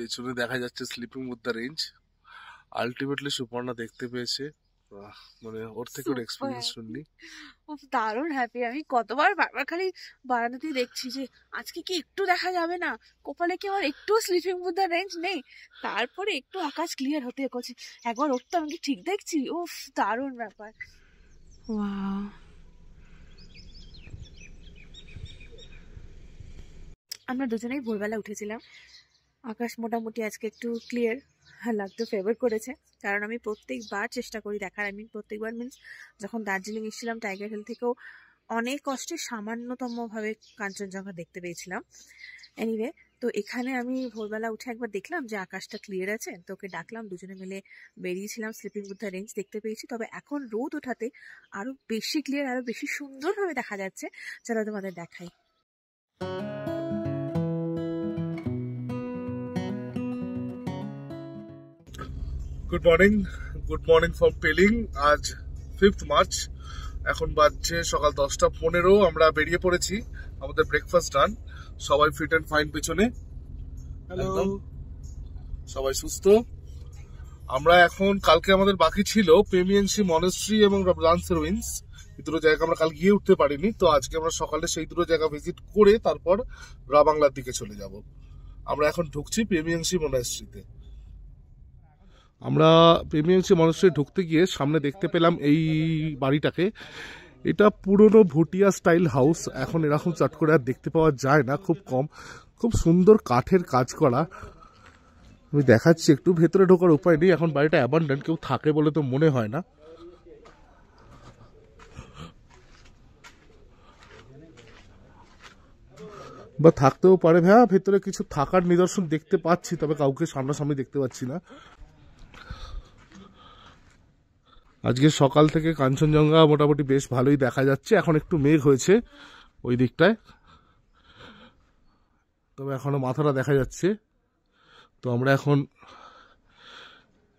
পেছনে দেখা যাচ্ছে sleeping Buddha range. Ultimately Suparna দেখতে পেয়েছে, মানে ওর থেকে ওর এক্সপিরিয়েন্স শুননি। দারুণ হ্যাপি আমি। বারবার খালি বারান্দাতেই দেখছি যে আজকে কি একটু দেখা যাবে না, কপালে কি আমার একটু স্লিপিং বুদ্ধা রেঞ্জ নেই। তারপরে একটু আকাশ ক্লিয়ার হতে করছে, একবার উঠতে আমি কি ঠিক দেখছি। উফ, দারুণ ব্যাপার। ওয়াও, আমরা দুজনেই ভোরবেলা উঠেছিলাম। আকাশ মোটামুটি আজকে একটু ক্লিয়ার লাগতো, ফেভার করেছে। কারণ আমি প্রত্যেকবার চেষ্টা করি দেখার, প্রত্যেকবার মিন্স যখন দার্জিলিং এসেছিলাম টাইগার হিল থেকেও অনেক কষ্টে সামান্যতম ভাবে কাঞ্চনজঙ্ঘা দেখতে পেয়েছিলাম। এনিওয়ে, তো এখানে আমি ভোরবেলা উঠে একবার দেখলাম যে আকাশটা ক্লিয়ার আছে, তো ওকে ডাকলাম, দুজনে মিলে বেরিয়েছিলাম, স্লিপিং বুদ্ধা রেঞ্জ দেখতে পেয়েছি। তবে এখন রোদ ওঠাতে আরো বেশি ক্লিয়ার, আরো বেশি সুন্দরভাবে দেখা যাচ্ছে। চলো তোমাদের দেখাই। Good morning from Pelling. আজ 5th মার্চ, এখন বাজছে সকাল 10:15। আমরা বেরিয়ে পড়েছি, আমাদের ব্রেকফাস্ট ডান, সবাই ফিট অ্যান্ড ফাইন পেছনে, একদম সবাই সুস্থ। আমরা এখন, কালকে আমাদের বাকি ছিল পেমিয়েন্সি মনেস্ট্রি এবং রবদান্স রুইন্স, এই দুটো জায়গা আমরা কাল গিয়ে উঠতে পারিনি। তো আজকে আমরা সকালে সেই দুটো জায়গা ভিজিট করে তারপর রাবাংলার দিকে চলে যাব। আমরা এখন ঢুকছি পেমিয়েন্সি মনেস্ট্রিতে। আমরা পেমিয়েন্সি মনেস্ট্রি ঢুকতে গিয়ে সামনে দেখতে পেলাম এই বাড়িটাকে। এটা পুরনো ভুটিয়া স্টাইল হাউস, এখন এরকম চট করে আর দেখতে পাওয়া যায় না, খুব কম। খুব সুন্দর কাঠের কাজ করা। আমি দেখাচ্ছি একটু, ভেতরে ঢোকার উপায় নেই, এখন বাড়িটা অ্যাবান্ডেন্ট, কেউ থাকে বলে তো মনে হয় না। বা থাকতেও পারে, হ্যাঁ ভেতরে কিছু থাকার নিদর্শন দেখতে পাচ্ছি, তবে কাউকে সামনাসামনি দেখতে পাচ্ছি না। আজকে সকাল থেকে কাঞ্চনজঙ্ঘা মোটামুটি বেশ ভালোই দেখা যাচ্ছে, এখন একটু মেঘ হয়েছে ওই দিকটায়, তবে এখনো মাথাটা দেখা যাচ্ছে। তো আমরা এখন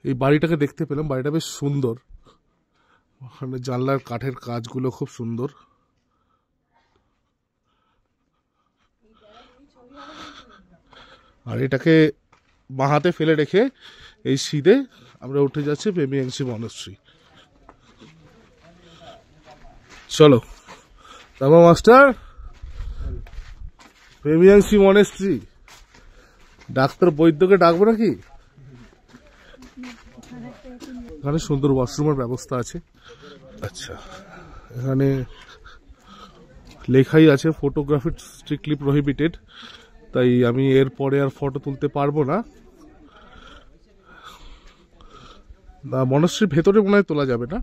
এই বাড়িটাকে দেখতে পেলাম, বাড়িটা বেশ সুন্দর, ওখানে জানলার কাঠের কাজগুলো খুব সুন্দর। আর এটাকে বাঁ হাতে ফেলে রেখে এই সিধে আমরা উঠে যাচ্ছি পেমিয়েন্সি মনেস্ট্রি। চলো তারপর মাস্টার, পেমিয়েন্সি মনেস্ট্রি। ডাক্তার বৈদ্যকে ডাকবো নাকি? এখানে সুন্দর ওয়াশরুমের ব্যবস্থা আছে। আচ্ছা, এখানে লেখাই আছে ফটোগ্রাফি স্ট্রিক্টলি প্রহিবিটেড, তাই আমি এরপরে আর ফটো তুলতে পারবো না। মনেস্ট্রির ভেতরে মনে হয় তোলা যাবে না,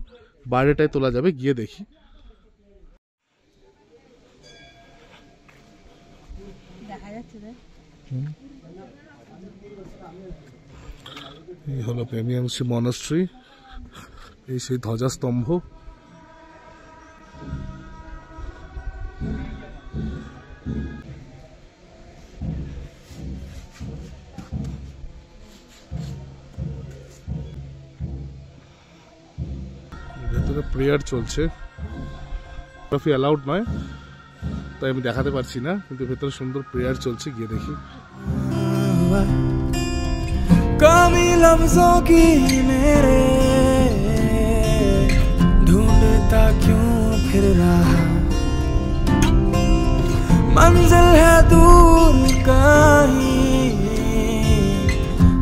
বাইরেটায় তোলা যাবে, গিয়ে দেখি। এই হলো পেমিয়েন্সি মনেস্ট্রি, এই সেই ধ্বজাস্তম্ভ। ভেতরে প্রেয়ার চলছে, ফটোগ্রাফি অ্যালাউড নয় তাই আমি দেখাতে পারছি না, কিন্তু ভেতরে সুন্দর প্রেয়ার চলছে, গিয়ে দেখি। कमी लफ्जों की मेरे ढूंढता क्यों फिर रहा, मंजिल है दूर कहीं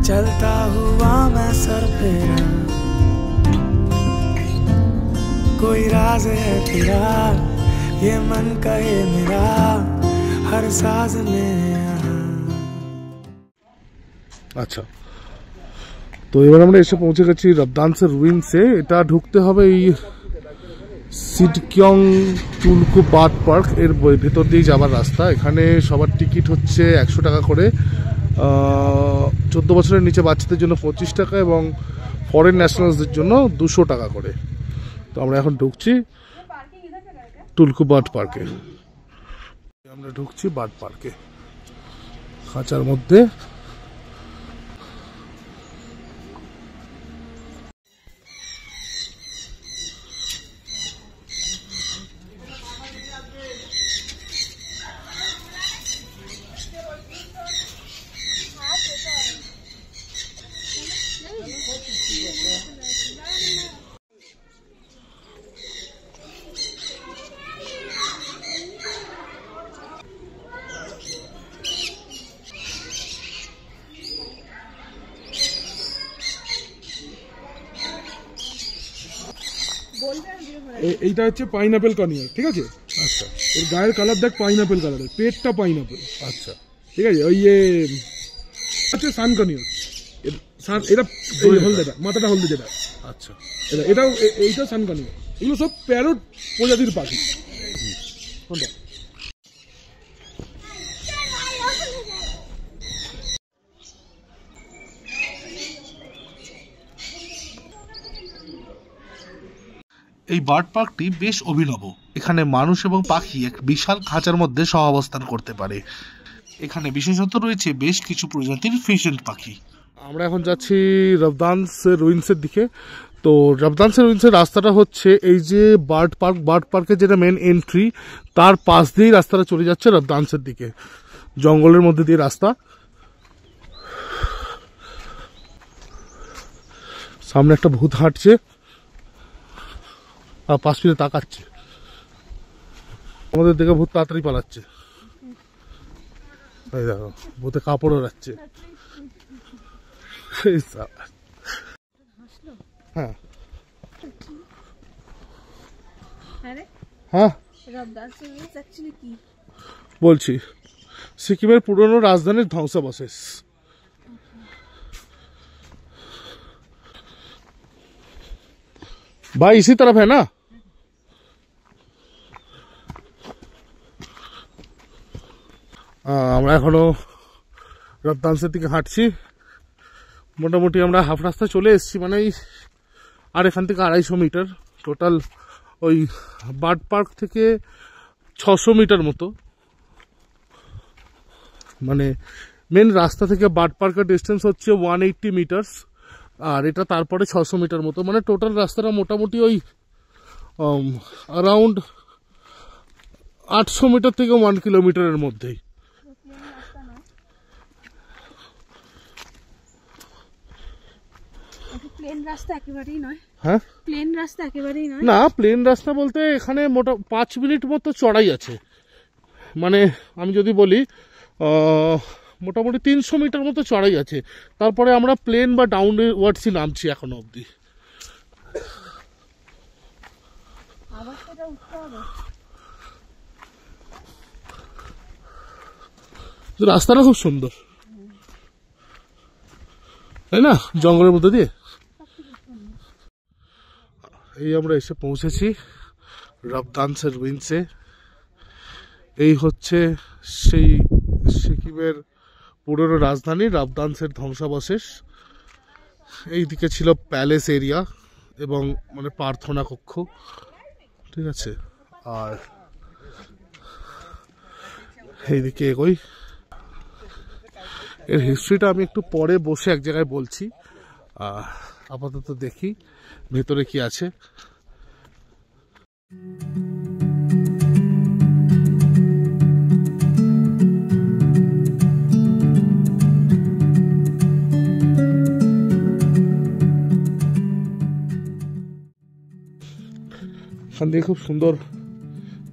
चलता हुआ मैं सर फेरा, कोई राज है तेरा ये मन कहे मेरा हर साज में। আচ্ছা, তো এবার আমরা এসে পৌঁছে গেছি রবদান্সের রুইন্সে। এটা ঢুকতে হবে এই সিডকিয়ং টুলকু বার্ড পার্ক এর ভেতর দিয়ে যাবার রাস্তা। এখানে সবার টিকিট হচ্ছে 100 টাকা করে, 14 বছরের নিচে বাচ্চাদের জন্য 25 টাকা এবং ফরেন ন্যাশনালসদের জন্য 200 টাকা করে। তো আমরা এখন ঢুকছি টুলকু বার্ড পার্কে। আমরা ঢুকছি বার্ড পার্কে, খাঁচার মধ্যে। এইটা হচ্ছে পাইনাপেল কনিয়ার, ঠিক আছে? আচ্ছা এর গায়ের কালার দেখ পাইনাপেল কালারের, পেটটা পাইনাপেল, আচ্ছা ঠিক আছে? ওই হচ্ছে সান কনিয়ার, এটা হলদেটা, মাথাটা হলদে যেটা, আচ্ছা এটাও এইটা সান কনিয়ার। এগুলো সব প্যারট প্রজাতির পাখি। কোনটা? এই বার্ড পার্কটি বেশ অভিনব। এখানে মানুষ এবং পাখি এক বিশাল খাঁচার মধ্যে সহাবস্থান করতে পারে। এখানে বিশেষত রয়েছে বেশ কিছু প্রজাতির ফিশেন্ট পাখি। আমরা এখন যাচ্ছি রবদান্সের রুইন্সের দিকে। তো রবদান্সের রুইন্সের রাস্তাটা হচ্ছে এই যে বার্ড পার্কের যেটা মেন এন্ট্রি, তার পাশ দিয়েই রাস্তাটা চলে যাচ্ছে রবদান্সের দিকে, জঙ্গলের মধ্যে দিয়ে রাস্তা। সামনে একটা ভূত হাঁটছে আর পাশ ফিরে তাকাচ্ছে, আমাদের দেখে ভূত তাড়াতাড়ি পালাচ্ছে। এই দেখো ভূতে কাপড় ওড়াচ্ছে। হ্যাঁ হ্যাঁ বলছি, সিকিমের পুরনো রাজধানীর ধ্বংসাবশেষ। भाई इसी तरफ है ना? আমরা এখনো রবদান্সের দিকে হাঁটছি। মোটামুটি আমরা হাফ রাস্তা চলে এসেছি, মানে আর এখান থেকে 250 মিটার টোটাল। ওই বার্ড পার্ক থেকে 600 মিটার মতো, মানে মেন রাস্তা থেকে বার্ড পার্কের ডিস্টেন্স হচ্ছে 180 মিটার্স, আর এটা তারপরে 600 মিটার মতো। মানে টোটাল রাস্তাটা মোটামুটি ওই অ্যারাউন্ড 800 মিটার থেকে 1 কিলোমিটারের মধ্যেই। প্লেন রাস্তা একেবারেই নয়। হ্যাঁ প্লেন রাস্তা একেবারেই নয়। না, প্লেন রাস্তা বলতে এখানে 5 মিনিট মতো চড়াই আছে। মানে আমি যদি বলি মোটামুটি 300 মিটার মতো চড়াই আছে। তারপরে আমরা প্লেন বা ডাউন ওয়ার্ডসই নামছি এখনো অবধি। রাস্তাটা খুব সুন্দর, তাই না? জঙ্গলের মধ্যে দিয়ে এই আমরা এসে পৌঁছেছি রবদান্সের রুইন্সে। এই হচ্ছে সেই সিকিমের পুরনো রাজধানী রবদান্সের ধ্বংসাবশেষ। এইদিকে ছিল প্যালেস এরিয়া এবং মানে প্রার্থনা কক্ষ, ঠিক আছে? আর এইদিকে এগোই। এর হিস্ট্রিটা আমি একটু পরে বসে এক জায়গায় বলছি। আপাতত দেখি ভেতরে কি আছে। এখান থেকে খুব সুন্দর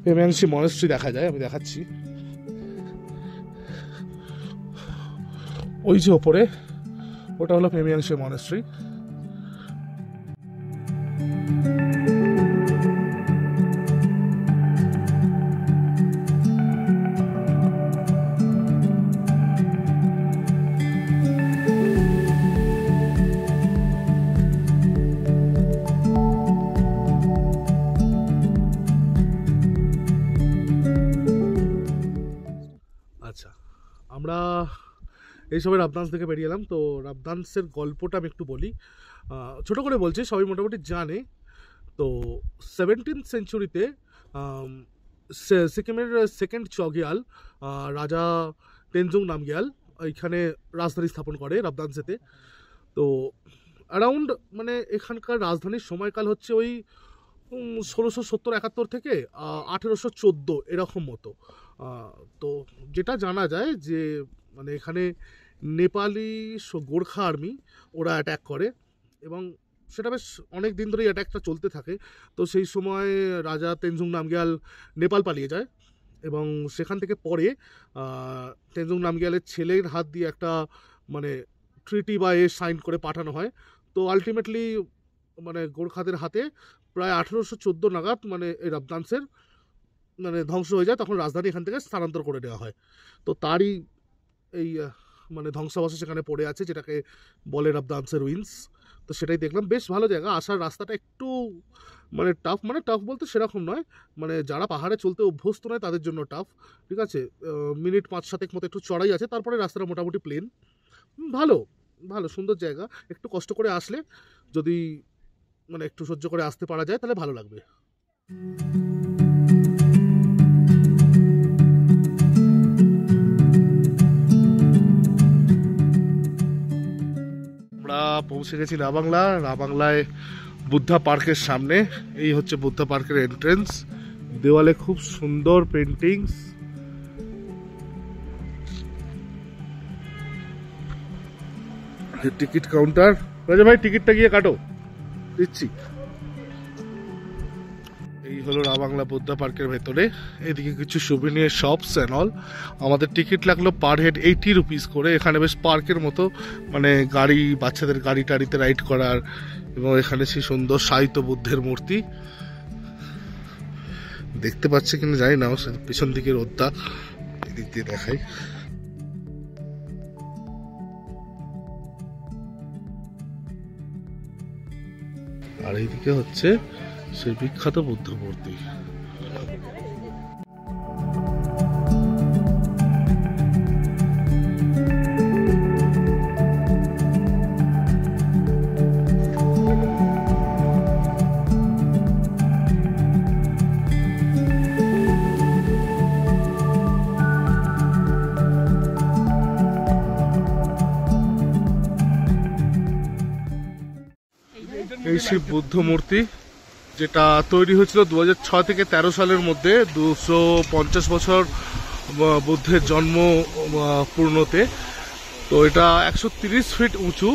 পেমেন্সি মনেস্ট্রি দেখা যায়, আমি দেখাচ্ছি। ওই যে ওপরে ওটা হলো পেমেন্সি মনেস্ট্রি। আচ্ছা, আমরা এইসবের রবদান্স থেকে বেরিয়ে এলাম। তো রবদান্সের গল্পটা আমি একটু বলি, ছোট করে বলছি, সবাই মোটামুটি জানে। তো 17th সেঞ্চুরিতে সিকিমের সেকেন্ড চগিয়াল রাজা তেনজুং নামগিয়াল এইখানে রাজধানী স্থাপন করে রবদান্সেতে। তো অ্যারাউন্ড মানে এখানকার রাজধানীর সময়কাল হচ্ছে ওই 1670-71 থেকে 1814 এরকম মতো। তো যেটা জানা যায় যে মানে এখানে নেপালি গোর্খা আর্মি ওরা অ্যাট্যাক করে এবং সেটা বেশ অনেক দিন ধরেই অ্যাট্যাকটা চলতে থাকে। তো সেই সময় রাজা তেনজুং নামগিয়াল নেপাল পালিয়ে যায় এবং সেখান থেকে পরে তেনজুং নামগিয়ালের ছেলের হাত দিয়ে একটা মানে ট্রিটি বা সাইন করে পাঠানো হয়। তো আলটিমেটলি মানে গোর্খাদের হাতে প্রায় 1814 নাগাদ মানে এই রবদানসের মানে ধ্বংস হয়ে যায়, তখন রাজধানী এখান থেকে স্থানান্তর করে নেওয়া হয়। তো তারই এই মানে ধ্বংসাবশেষ সেখানে পড়ে আছে, যেটাকে বলে রবদানসের উইন্স। তো সেটাই দেখলাম, বেশ ভালো জায়গা। আসার রাস্তাটা একটু মানে টাফ বলতে সেরকম নয়, মানে যারা পাহাড়ে চলতে অভ্যস্ত নয় তাদের জন্য টাফ, ঠিক আছে। মিনিট 5-7 মতো একটু চড়াই আছে, তারপরে রাস্তাটা মোটামুটি প্লেন। ভালো ভালো সুন্দর জায়গা। একটু কষ্ট করে আসলে, যদি মানে একটু সহ্য করে আসতে পারা যায়, তাহলে ভালো লাগবে। আমরা পৌঁছে গেছি রাবাংলায় বুদ্ধা পার্কের সামনে। এই হচ্ছে বুদ্ধা পার্কের এন্ট্রেন্স। দেওয়ালে খুব সুন্দর পেন্টিংস। Ticket counter. রাজা ভাই টিকিটটা গিয়ে কাটো, দিচ্ছি। এই হলো রাবাংলা বুদ্ধা পার্কের ভেতরে। এদিকে কিছু সুভিনিয়ার শপস অ্যান্ড অল। আমাদের টিকিট লাগলো পার হেড 80 রুপিস করে। এখানে বেশ পার্কের মতো মানে গাড়ি, বাচ্চাদের গাড়ি টাড়িতে রাইড করার, এবং এখানে সেই সুন্দর সাহিত্য বুদ্ধের মূর্তি দেখতে পাচ্ছে কিনা জানি না, পিছন দিকে রোদটা, এদিক দিয়ে দেখাই। আর এইদিকে হচ্ছে সেই বিখ্যাত বুদ্ধ মূর্তি। এই শিব বুদ্ধ মূর্তি, যেটা তৈরি হয়েছিল 2006 থেকে 13 সালের মধ্যে, 250 বছর বুদ্ধের জন্ম পূর্ণতে। তো এটা 130 ফিট উঁচু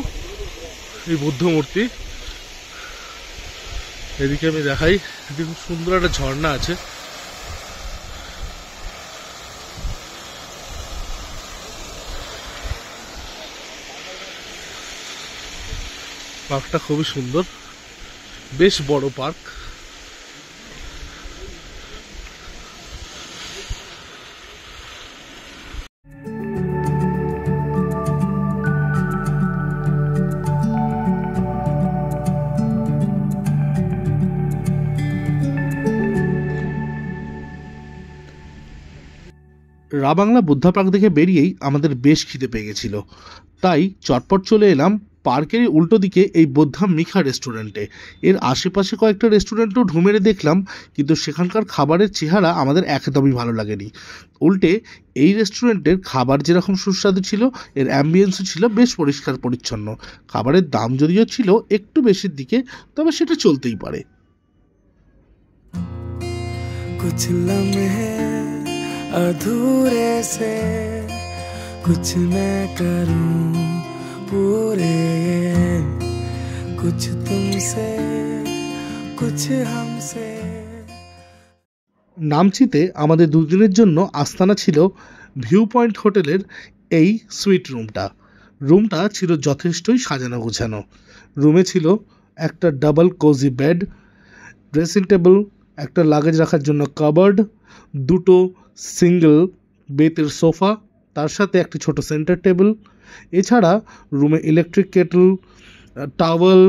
এই বুদ্ধ মূর্তি। এদিকে আমি দেখাই, এদিকে খুব সুন্দর একটা ঝর্ণা আছে। পার্কটা খুবই সুন্দর, বেশ বড় পার্ক। রাবাংলা বুদ্ধা পার্ক দেখে বেরিয়েই আমাদের বেশ খিদে পেয়ে গেছিল, তাই চটপট চলে এলাম পার্কের উল্টো দিকে এই বুদ্ধা মিখা রেস্টুরেন্টে। এর আশেপাশে কয়েকটা রেস্টুরেন্টও ঢুমেরে দেখলাম, কিন্তু সেখানকার খাবারের চেহারা আমাদের একদমই ভালো লাগেনি। উল্টে এই রেস্টুরেন্টের খাবার যেরকম সুস্বাদু ছিল, এর অ্যাম্বিয়েন্সও ছিল বেশ পরিষ্কার পরিচ্ছন্ন। খাবারের দাম যদিও ছিল একটু বেশির দিকে, তবে সেটা চলতেই পারে। कुछ लम्हे अधूरे से कुछ मैं करूं पूरे, कुछ तुमसे कुछ हमसे। নামচিতে আমাদের দুদিনের জন্য আস্তানা ছিল ভিউ পয়েন্ট হোটেলের এই সুইট রুমটা ছিল যথেষ্টই সাজানো গোছানো। রুমে ছিল একটা double cosy bed, dressing table, একটা লাগেজ রাখার জন্য কাবার্ড, দুটো সিঙ্গেল বেতের সোফা, তার সাথে একটি ছোট সেন্টার টেবিল। এছাড়া রুমে ইলেকট্রিক কেটল, টাওয়েল,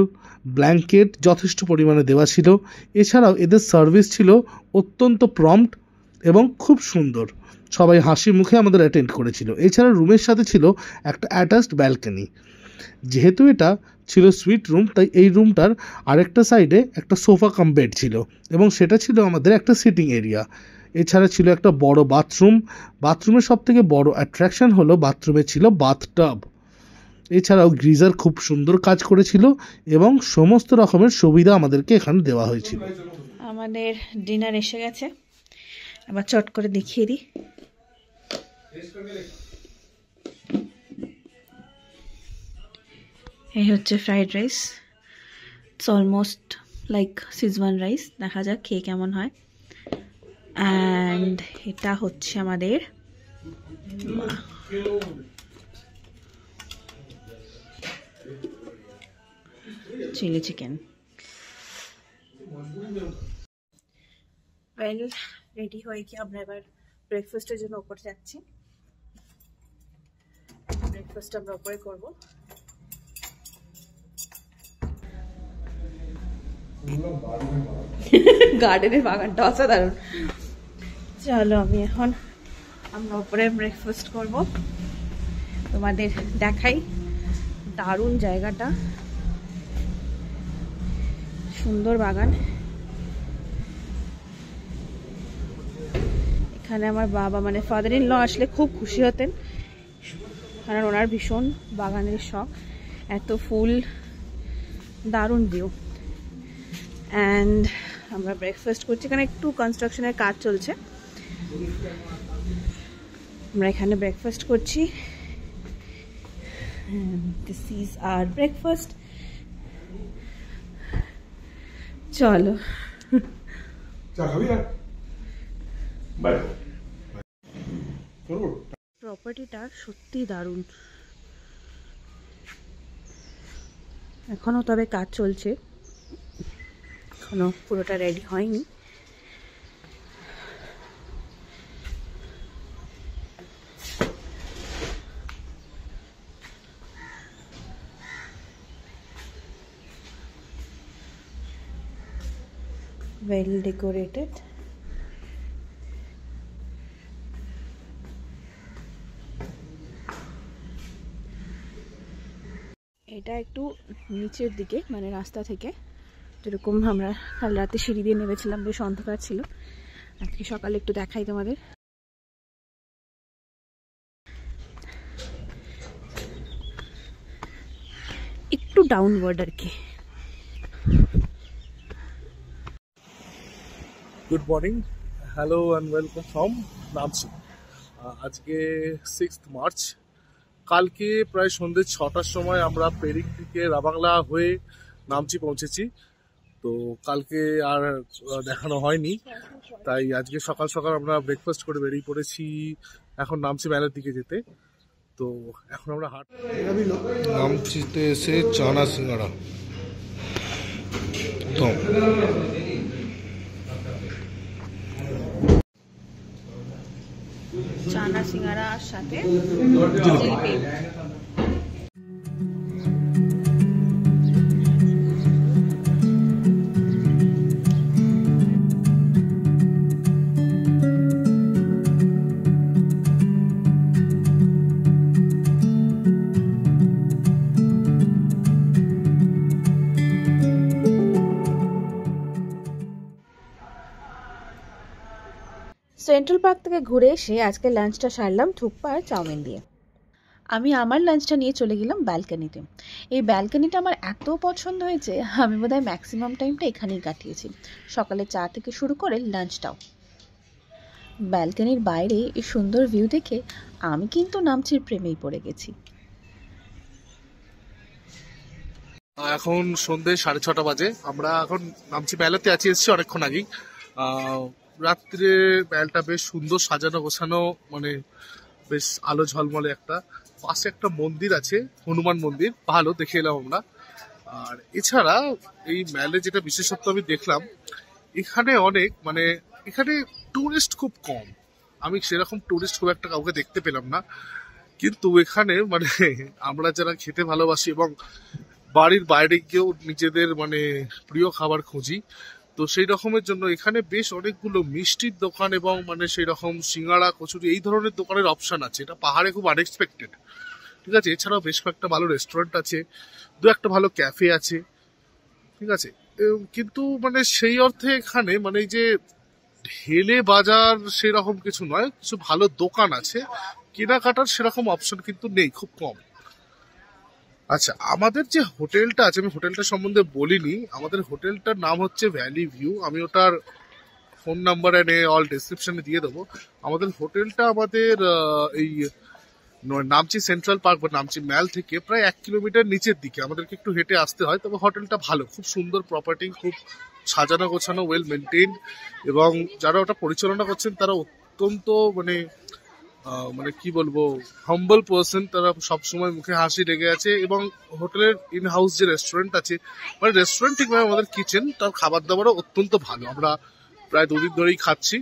ব্ল্যাঙ্কেট যথেষ্ট পরিমাণে দেওয়া ছিল। এছাড়াও এদের সার্ভিস ছিল অত্যন্ত প্রম্পট এবং খুব সুন্দর। সবাই হাসি মুখে আমাদের অ্যাটেন্ড করেছিল। এছাড়া রুমের সাথে ছিল একটা অ্যাটাচড ব্যালকনি। যেহেতু এটা ছিল সুইট রুম, তাই এই রুমটার আরেকটা সাইডে একটা সোফা কাম বেড ছিল, এবং সেটা ছিল আমাদের একটা সিটিং এরিয়া। এছাড়া ছিল একটা বড় বাথরুমের সব থেকে বড় অ্যাট্রাকশন হলো বাথরুমে ছিল বাথটাব। এছাড়াও গ্রিজার খুব সুন্দর কাজ করেছিল, এবং সমস্ত রকমের সুবিধা আমাদেরকে এখানে দেওয়া হয়েছিল। আমাদের ডিনার এসে গেছে, আবার চট করে দেখিয়ে দিই। এই হচ্ছে fried rice, it's almost like Schezwan rice. দেখা যাক খেয়ে কেমন হয়। অ্যান্ড এটা হচ্ছে আমাদের চিলি চিকেন। ওয়েল, রেডি হয়ে কি আমরা এবার ব্রেকফাস্টের জন্য উপরে যাচ্ছি। ব্রেকফাস্ট আমরা উপরে করবো। গার্ডেনের বাগানটা অসাধারণ। চলো আমরা উপরে ব্রেকফাস্ট করব, তোমাদের দেখাই। দারুণ জায়গাটা, সুন্দর বাগান। এখানে আমার বাবা মানে ফাদার ইন ল আসলে খুব খুশি হতেন, কারণ ওনার ভীষণ বাগানের শখ। এত ফুল, দারুণ ভিউ। অ্যান্ড আমরা ব্রেকফাস্ট করছি, এখানে একটু কনস্ট্রাকশনের কাজ চলছে। আমরা এখানে ব্রেকফাস্ট করছি। This is our breakfast. চলো প্রপার্টিটা সত্যি দারুণ। এখনো তবে কাজ চলছে, এখনো পুরোটা রেডি হয়নি। well decorated. এটা একটু নিচের দিকে, মানে রাস্তা থেকে যেরকম আমরা কাল রাতে সিঁড়ি দিয়ে নেমেছিলাম, বেশ অন্ধকার ছিল। আজকে সকালে একটু দেখাই তোমাদের। একটু ডাউনওয়ার্ড আর কি। Good morning, hello and welcome from Namchi. আজকে 6 মার্চ। কালকে প্রায় সন্ধ্যে 6টার সময় আমরা পেরিং থেকে রাবাংলা হয়ে নামচি পৌঁছেছি। তো কালকে আর দেখানো হয়নি, তাই আজকে সকাল সকাল আমরা ব্রেকফাস্ট করে বেরিয়ে পড়েছি এখন নামচি মেলার দিকে যেতে। তো এখন আমরা নামচিতে এসে চানা সিঙ্গাড়া চানা সিঙ্গারার সাথে জিলিপি। সেন্ট্রাল পার্ক থেকে ঘুরে এসে আজকে লাঞ্চটা সারলাম থুকপা আর চাউমিন দিয়ে। আমি আমার লাঞ্চটা নিয়ে চলে গেলাম ব্যালকনিতে। এই ব্যালকনিটা আমার এত পছন্দ হয়েছে, আমি বোধহয় ম্যাক্সিমাম টাইমটা এখানেই কাটিয়েছি, সকালে চা থেকে শুরু করে লাঞ্চটাও। ব্যালকনির বাইরে এই সুন্দর ভিউ দেখে আমি কিন্তু নামচির প্রেমেই পড়ে গেছি। এখন সন্ধ্যে 6:30 বাজে। আমরা এখন নামচি মেলাতে এসেছি অনেকক্ষণ আগেই। রাত্রে মেলটা বেশ সুন্দর সাজানো গোছানো, মানে বেশ আলো ঝলমলে। একটা পাশে একটা মন্দির আছে, হনুমান মন্দির, ভালো দেখে এলাম আমরা। আর এছাড়া এই মেলে যেটা বিশেষত্ব আমি দেখলাম, এখানে অনেক মানে এখানে টুরিস্ট খুব কম। আমি সেরকম টুরিস্ট খুব একটা কাউকে দেখতে পেলাম না, কিন্তু এখানে মানে আমরা যারা খেতে ভালোবাসি এবং বাড়ির বাইরে গিয়েও নিজেদের মানে প্রিয় খাবার খুঁজি, তো সেই রকমের জন্য এখানে বেশ অনেকগুলো মিষ্টির দোকান এবং মানে সেই রকম সিঙ্গাড়া, কচুরি এই ধরনের দোকানের অপশন আছে। এটা পাহাড়ে খুব আনএক্সপেক্টেড, ঠিক আছে। এছাড়াও বেশ কয়েকটা ভালো রেস্টুরেন্ট আছে, দু একটা ভালো ক্যাফে আছে, ঠিক আছে। কিন্তু মানে সেই অর্থে এখানে মানে এই যে ঢেলে বাজার সেরকম কিছু নয়, কিছু ভালো দোকান আছে, কেনাকাটার সেরকম অপশন কিন্তু নেই, খুব কম। আচ্ছা, আমাদের যে হোটেলটা আছে, আমি হোটেলটা সম্বন্ধে বলিনি। আমাদের হোটেলটার নাম হচ্ছে ভ্যালি ভিউ। আমি ওটার ফোন নাম্বার এনে অল ডেসক্রিপশনে দিয়ে দেবো। আমাদের হোটেলটা আমাদের এই নামচি সেন্ট্রাল পার্ক বা নামচি ম্যাল থেকে প্রায় 1 কিলোমিটার নিচের দিকে, আমাদেরকে একটু হেঁটে আসতে হয়। তবে হোটেলটা ভালো, খুব সুন্দর প্রপার্টি, খুব সাজানো গোছানো, ওয়েল মেনটেন, এবং যারা ওটা পরিচালনা করছেন তারা অত্যন্ত মানে মানে কি বলবো, হাম্বল পার্সন। তারা সবসময় মুখে হাসি লেগে আছে এবং হোটেলের ইন হাউস যে রেস্টুরেন্ট আছে, মানে রেস্টুরেন্ট ঠিক নয়, আমাদের কিচেন, তার খাবার দাবারও অত্যন্ত ভালো। আমরা প্রায় 2 দিন ধরেই খাচ্ছি,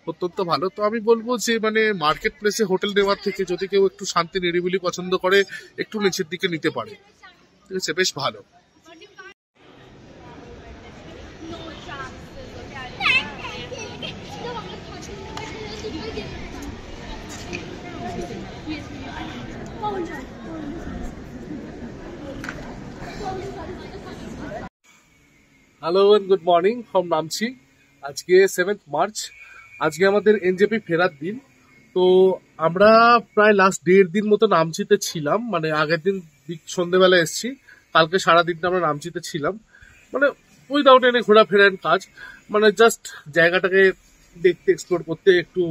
অত্যন্ত ভালো। তো আমি বলবো যে মানে মার্কেট প্লেসে হোটেল নেওয়ার থেকে যদি কেউ একটু শান্তি নিরিবিলি পছন্দ করে একটু নিচের দিকে নিতে পারে, ঠিক আছে, বেশ ভালো। Hello and good morning from Namchi. আজকে 7th মার্চ, আজকে আমাদের এনজেপি ফেরার দিন। তো আমরা প্রায় লাস্ট 1.5 দিন মতো নামচিতে ছিলাম, মানে আগের দিন সন্ধ্যেবেলা এসেছি, কালকে সারাদিনটা আমরা নামচিতে ছিলাম, মানে উইদাউট এনে ঘোরাফেরার কাজ, মানে জাস্ট জায়গাটাকে দেখতে এক্সপ্লোর করতে। একটু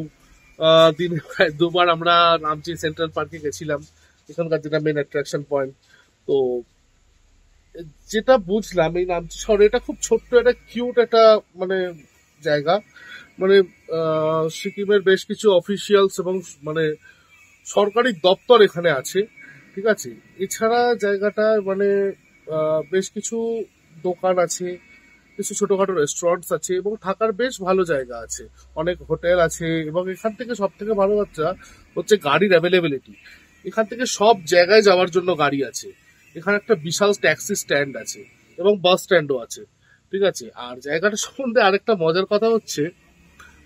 দিনে প্রায় 2 বার আমরা নামচি সেন্ট্রাল পার্কে গেছিলাম, এখানকার যেটা মেন অ্যাট্রাকশন পয়েন্ট। তো যেটা বুঝলাম এই নামচি শহরে এটা খুব ছোট্ট একটা কিউট একটা মানে জায়গা, মানে সিকিমের বেশ কিছু অফিসিয়ালস এবং মানে সরকারি দপ্তর এখানে আছে, ঠিক আছে। এছাড়া জায়গাটা মানে বেশ কিছু দোকান আছে, কিছু ছোটখাটো রেস্টুরেন্টস আছে এবং থাকার বেশ ভালো জায়গা আছে, অনেক হোটেল আছে। এবং এখান থেকে সব থেকে ভালো কথা হচ্ছে গাড়ির অ্যাভেলেবিলিটি। এখান থেকে সব জায়গায় যাওয়ার জন্য গাড়ি আছে। এখানে একটা বিশাল ট্যাক্সি স্ট্যান্ড আছে এবং বাস স্ট্যান্ডও আছে, ঠিক আছে। আর জায়গাটা সম্বন্ধে আরেকটা মজার কথা হচ্ছে,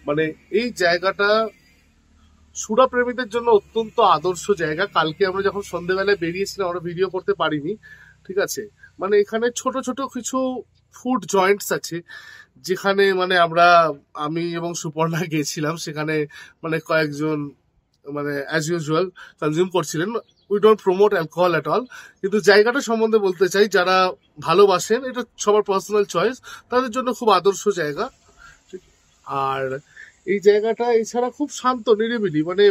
মানে এই জায়গাটা সুরা প্রেমীদের জন্য অত্যন্ত আদর্শ জায়গা। কালকে আমরা যখন সন্ধ্যেবেলায় বেরিয়েছিলাম, আমরা ভিডিও করতে পারিনি, ঠিক আছে। মানে এখানে ছোট ছোট কিছু ফুড জয়েন্টস আছে, যেখানে মানে আমি এবং সুপর্ণা গেছিলাম, সেখানে মানে কয়েকজন মানে অ্যাজ ইউজুয়াল কনজিউম করছিলেন। We don't promote alcohol at all, কিন্তু জায়গাটা সম্বন্ধে বলতে চাই, যারা ভালোবাসেন, এটা সবার পার্সোনাল চয়েস, তাদের জন্য খুব আদর্শ জায়গা। আর এই জায়গাটা এছাড়া খুব শান্ত নিরিবিলি, মানে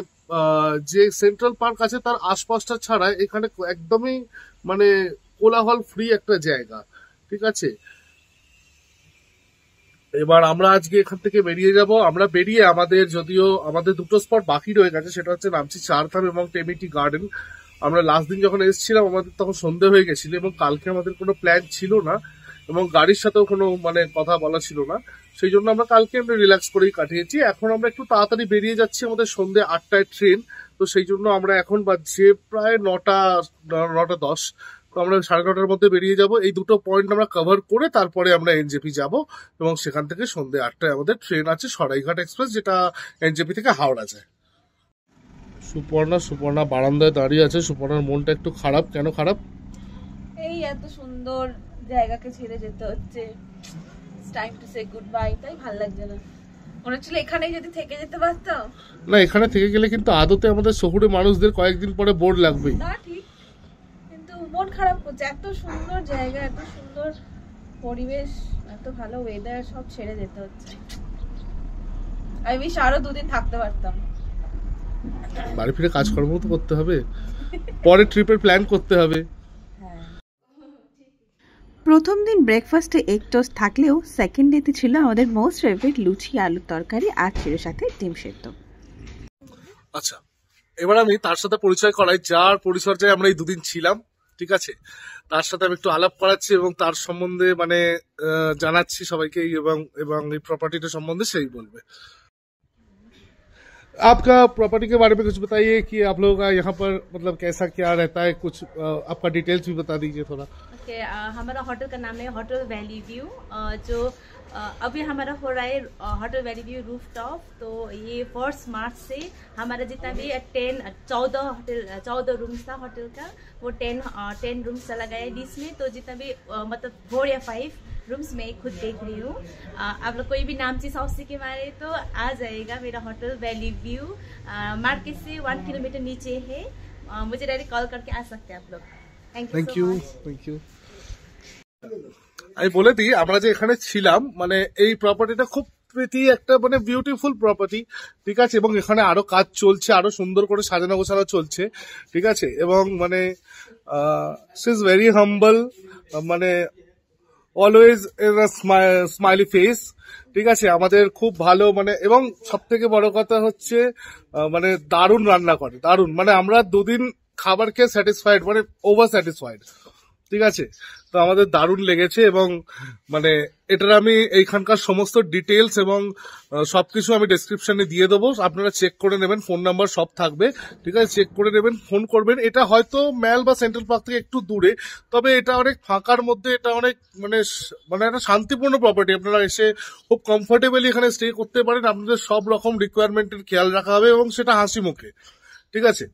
যে সেন্ট্রাল পার্ক আছে তার আশপাশটা ছাড়া এখানে একদমই মানে কোলাহল ফ্রি একটা জায়গা, ঠিক আছে। এবার আমরা আজকে এখান থেকে বেরিয়ে যাব। আমরা বেরিয়ে যদিও আমাদের 2টো স্পট বাকি রয়ে গেছে, সেটা হচ্ছে নামচি চারধাম এবং টেমিটি গার্ডেন। আমরা লাস্ট দিন যখন এসেছিলাম আমাদের তখন সন্ধে হয়ে গেছিল এবং কালকে আমাদের কোনো প্ল্যান ছিল না এবং গাড়ির সাথেও কোনো মানে কথা বলা ছিল না, সেই জন্য আমরা কালকে আমরা রিল্যাক্স করেই কাটিয়েছি। এখন আমরা একটু তাড়াতাড়ি বেরিয়ে যাচ্ছি, আমাদের সন্ধে 8টায় ট্রেন, তো সেই জন্য আমরা এখন বাজছে প্রায় 9:10, তো আমরা 9:30টার মধ্যে বেরিয়ে যাব। এই 2টো পয়েন্ট আমরা কভার করে তারপরে আমরা এনজেপি যাব এবং সেখান থেকে সন্ধে 8টায় আমাদের ট্রেন আছে সরাইঘাট এক্সপ্রেস, যেটা এনজেপি থেকে হাওড়া যায়। সুপর্ণা বারান্দায় দাঁড়িয়ে আছে। সুপর্ণার মনটা একটু খারাপ। কেন খারাপ? এই এত সুন্দর জায়গাকে ছেড়ে যেতে হচ্ছে, time to say good bye, তাই ভালো লাগছে না। মনে হচ্ছিল এখানেই যদি থেকে যেতে পারতাম। না, এখানে থেকে গেলে কিন্তু আদতে আমাদের শহুরে মানুষদের কয়েকদিন পরে বোর লাগবেই। না ঠিক, কিন্তু মন খারাপ করছে। এত সুন্দর জায়গা, এত সুন্দর পরিবেশ, এত ভালো ওয়েদার, সব ছেড়ে যেতে হচ্ছে। আমি বেশ আরো 2 দিন থাকতে পারতাম। বাড়ি ফিরে কাজকর্ম তো করতে হবে, পরে ট্রিপের প্ল্যান করতে হবে। প্রথম দিন ব্রেকফাস্টে এগ টোস্ট থাকলেও সেকেন্ড ডেতে ছিল আমাদের মোস্ট ফেভারিট লুচি, আলুর তরকারি আর ছিল সাথে ডিম সেদ্ধ। আচ্ছা, এবার আমি তার সাথে পরিচয় করাই, যার পরিচর্যায় আমরা এই 2 দিন ছিলাম, ঠিক আছে। তার সাথে আমি একটু আলাপ করাচ্ছি এবং তার সম্বন্ধে মানে জানাচ্ছি সবাইকে, এবং এই প্রপার্টিটা সম্বন্ধে সেই বলবে। आपका प्रॉपर्टी के बारे में कुछ बताइए कि आप लोगों का यहाँ पर मतलब कैसा क्या रहता है, कुछ आपका डिटेल्स भी बता दीजिए थोड़ा। ओके, हमारा होटल का नाम है होटल वैली व्यू, जो अभी हमारा हो रहा है hotel valley view roof top. तो ये 1 मार्च से हमारा जितना भी 14 रूम्स था होटल का, वो 10 रूम्स चला गया है बीच में। तो जितना भी मतलब 4 या 5 रूम्स मैं खुद देख रही हूँ। आप लोग कोई भी नामची साउथ सिक्किम आ रहे तो आ जाएगा मेरा होटल वैली व्यू। मार्केट से 1 किलोमीटर नीचे है। मुझे डायरेक्ट कॉल करके आ सकते हैं आप लोग। Thank you. আমি বলে দিই, আমরা যে এখানে ছিলাম মানে এই প্রপার্টিটা খুব প্রীতি একটা মানে বিউটিফুল প্রপার্টি, ঠিক আছে। এবং এখানে আরো কাজ চলছে, আরো সুন্দর করে সাজানো গোছানো চলছে, ঠিক আছে। এবং মানে শি ইজ ভেরি হাম্বল, মানে অলওয়েজ স্মাইলি ফেস, ঠিক আছে। আমাদের খুব ভালো মানে, এবং সব থেকে বড় কথা হচ্ছে মানে দারুণ রান্না করে, দারুণ। মানে আমরা 2 দিন খাবার খেয়ে স্যাটিসফাইড, মানে ওভার স্যাটিসফাইড, ঠিক আছে। তো আমাদের দারুণ লেগেছে, এবং মানে এটার আমি এইখানকার সমস্ত ডিটেলস এবং সবকিছু আমি ডেসক্রিপশনে দিয়ে দেবো, আপনারা চেক করে নেবেন, ফোন নাম্বার সব থাকবে, ঠিক আছে। চেক করে নেবেন, ফোন করবেন। এটা হয়তো ম্যাল বা সেন্ট্রাল পার্ক থেকে একটু দূরে, তবে এটা অনেক ফাঁকার মধ্যে, এটা অনেক মানে মানে একটা শান্তিপূর্ণ প্রপার্টি। আপনারা এসে খুব কমফোর্টেবলি এখানে স্টে করতে পারেন, আপনাদের সব রকম রিকোয়ারমেন্টের খেয়াল রাখা হবে, এবং সেটা হাসি মুখে, ঠিক আছে।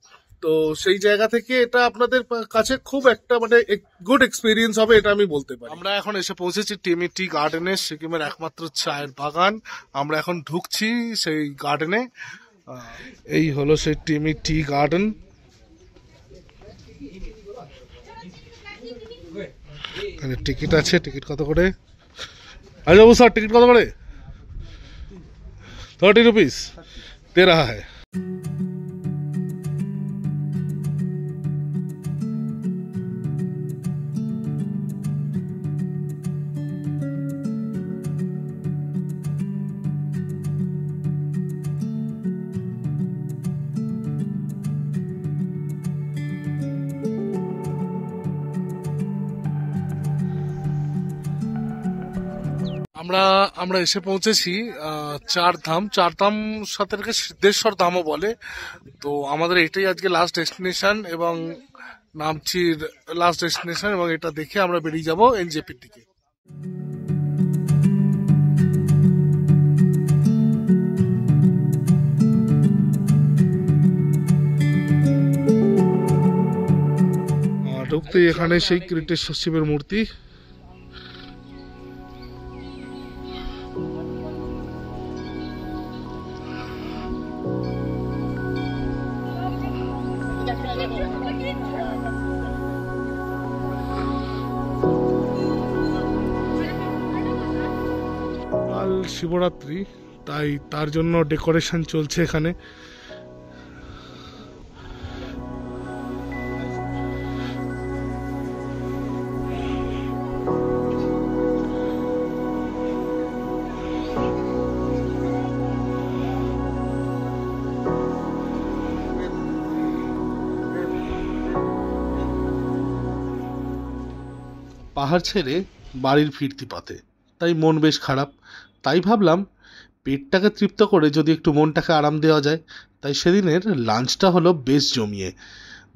তো সেই জায়গা থেকে এটা আপনাদের কাছে খুব একটা মানে গুড এক্সপিরিয়েন্স হবে, এটা আমি বলতে পারি। আমরা এখন এসে পৌঁছেছি টিমি টি গার্ডেনে, সিকিমের একমাত্র চায়ের বাগান। আমরা এখন ঢুকছি সেই গার্ডেনে। এই হলো সেই টিমি টি গার্ডেন। এখানে টিকিট আছে, টিকিট কত করে? আরে বাবু স্যার, টিকিট কত করে? 30 रुपीज दे रहा है। আমরা এসে পৌঁছেছি চারধাম সাথে সিদ্ধেশ্বর ধামও বলে। তো আমাদের এটাই আজকে লাস্ট ডেস্টিনেশন, এবং নামচির লাস্ট ডেস্টিনেশন, এবং এটা দেখে আমরা বেরিয়ে যাব এনজেপির দিকে। ঢুকতেই এখানে সেই কৃটেশ্বর শিবের মূর্তি। কাল শিবরাত্রি, তাই তার জন্য ডেকোরেশন চলছে এখানে। পাহাড় ছেড়ে বাড়ির ফিরতি পথে, তাই মন বেশ খারাপ। তাই ভাবলাম পেটটাকে তৃপ্ত করে যদি একটু মনটাকে আরাম দেওয়া যায়, তাই সেদিনের লাঞ্চটা হলো বেশ জমিয়ে।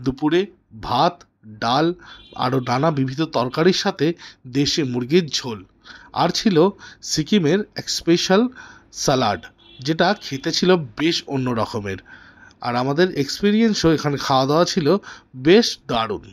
দুপুরে ভাত, ডাল, আরও নানা বিবিধ তরকারির সাথে দেশি মুরগির ঝোল, আর ছিল সিকিমের এক স্পেশাল স্যালাড, যেটা খেতে ছিল বেশ অন্য রকমের। আর আমাদের এক্সপিরিয়েন্সও এখানে খাওয়া দাওয়া ছিল বেশ দারুণ।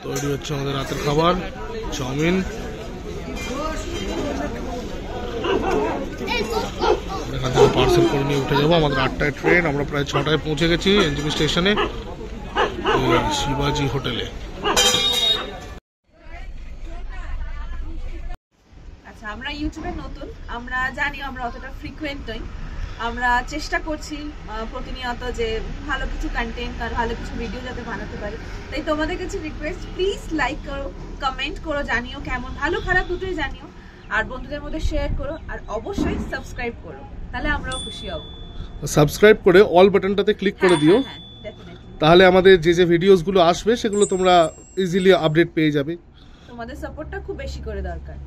তৈরি হচ্ছে আমাদের রাতের খাবার, চাউমিন। এখান থেকে পার্সেল করে নিয়ে উঠে যাবো। আমাদের 8টায় ট্রেন, আমরা প্রায় 6টায় পৌঁছে গেছি এনজেপি স্টেশনে, শিবাজি হোটেলে। আচ্ছা, আমরা ইউটিউবে নতুন, আমরা জানি আমরা অতটা ফ্রিকুয়েন্ট নই। আমরা চেষ্টা করছি প্রতিনিয়ত যে ভালো কিছু কন্টেন্ট আর ভালো কিছু ভিডিও যাতে বানাতে পারি। তাই তোমাদের কাছে রিকোয়েস্ট, প্লিজ লাইক করো, কমেন্ট করো, জানিও কেমন, ভালো খারাপ দুটোই জানিও, আর বন্ধুদের মধ্যে শেয়ার করো, আর অবশ্যই সাবস্ক্রাইব করো, তাহলে আমরাও খুশি হব। সাবস্ক্রাইব করে অল বাটনটাতে ক্লিক করে দিও, তাহলে আমাদের যে যে ভিডিওসগুলো আসবে সেগুলো তোমরা ইজিলি আপডেট পেয়ে যাবে। তোমাদের সাপোর্টটা খুব বেশি করে দরকার।